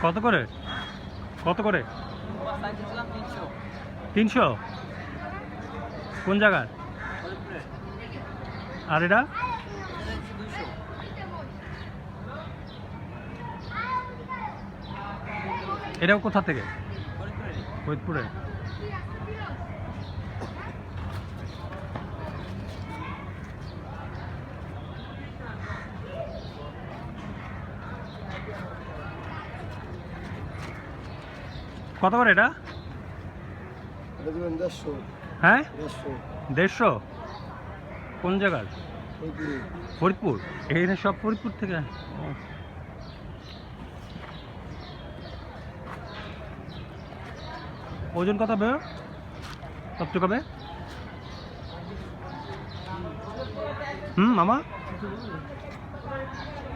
কত করে? কত করে? 300। কোন জায়গার? আর এটা এটাও কোথা থেকে? ফরিদপুরে। কত করে এটা? হ্যাঁ 150। কোন জায়গার? ফরিদপুর। এখানে সব ফরিদপুর থেকে। ওজন কত হবে? কতটুকু হবে? মামা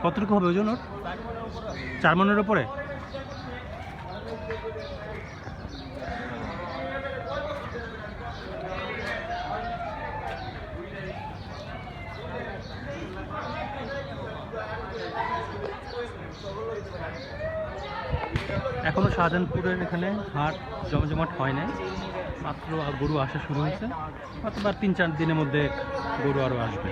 কতটুকু হবে ওজন ওর? 4 মনের উপরে। এখনো শাহজাহানপুরের এখানে হাট জমজমাট হয় নাই, মাত্র গরু আসা শুরু হয়েছে। অথবা 3-4 দিনের মধ্যে গরু আরও আসবে।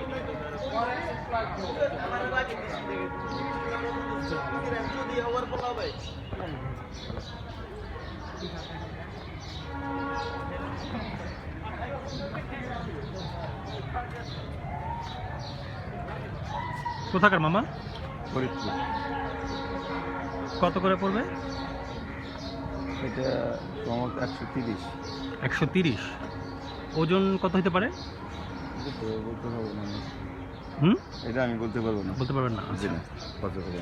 কোথাকার মামা? ফরিদপুর। কত করে পড়বে এটা? তোমার 130। 130। ওজন কত হতে পারে? বলতে পারবো না। এটা আমি বলতে পারবো না। বলতে পারবেন না? জি না, কত হবে?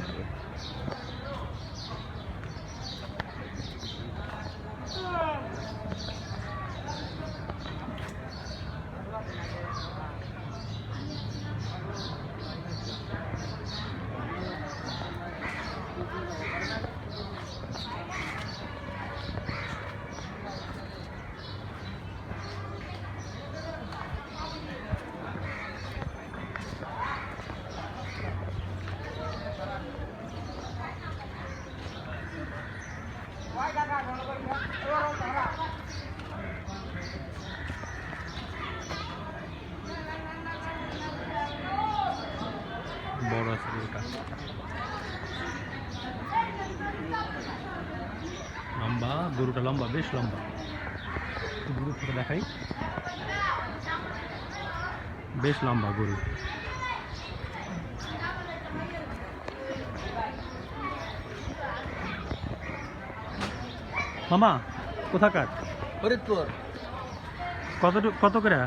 বড় আছে গরুটা, লম্বা গরুটা, লম্বা, বেশ লম্বা। গরু থেকে দেখাই, বেশ লম্বা গরু। মামা কোথাকার? ফরিদপুর। কত করে?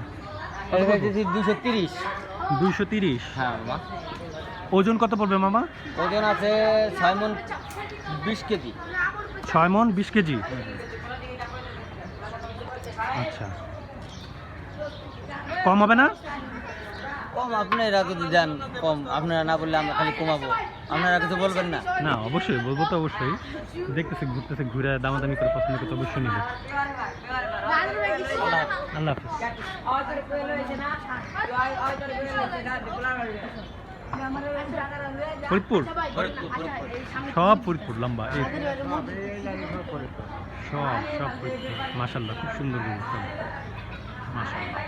230। 230। হ্যাঁ মামা। ওজন কত পড়বে মামা? ওজন আছে 6 মণ 20 কেজি। 6 মণ 20 কেজি। আচ্ছা, কম হবে না? কম আপনারা যদি দেন কম, আপনারা না বললে আমরা খালি কমাবো, আপনারা কিছু বলবেন না? না অবশ্যই বলবো, তো অবশ্যই। দেখতেছি, ঘুরতেছে, ঘুরে দামাদামি করে পছন্দ করতে অবশ্যই নেবে। আল্লাহ হাফিজ। ফরিদপুর, সব ফরিদপুর লম্বা, সব ফরিদপুর। মাশাআল্লাহ, খুব সুন্দর গরু সব। মাশাআল্লাহ,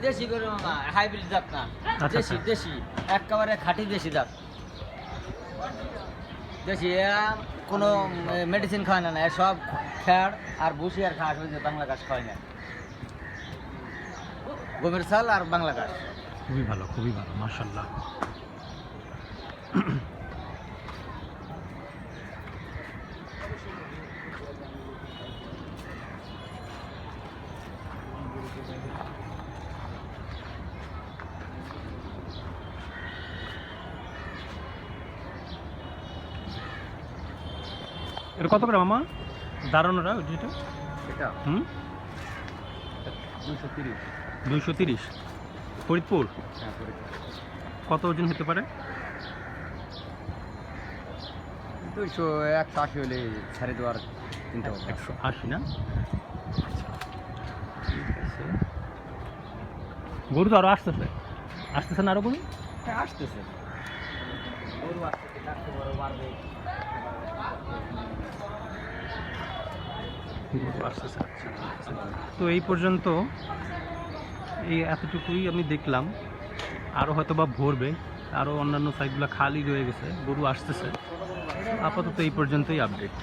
দেশি গরু মামা, হাইব্রিড জাত না। দেশি দেশি, একেবারে খাঁটি দেশি জাত। দেশি কোনো মেডিসিন খায় না, সব খ্যাড় আর ভুসি আর ঘাস, হয়েছে বাংলা ঘাস খায় না, গমের চাল আর বাংলা ঘাস। খুবই ভালো, খুবই ভালো, মাশাআল্লাহ। এটা কত করে মামা? দাঁড়ানোটা যেটা, এটা 230। 230। ফরিদপুর। হ্যাঁ ফরিদপুর। কত ওজন হতে পারে? 180 হলে ছেড়ে দেওয়ার চিন্তা ভাবনা। 180 না? ঠিক আছে। গরু তো আরো আসতেছে না আরো গরু? হ্যাঁ আসতেছে। গরু আসতেছে, বড় বাড়বে। গরু আসতেছে, আচ্ছা ঠিক আছে। তো এই পর্যন্ত এই এতটুকুই আমি দেখলাম, আরও হয়তো বা ভরবে, আরও অন্যান্য সাইডগুলো খালি রয়ে গেছে, গরু আসতেছে। আপাতত এই পর্যন্তই আপডেট।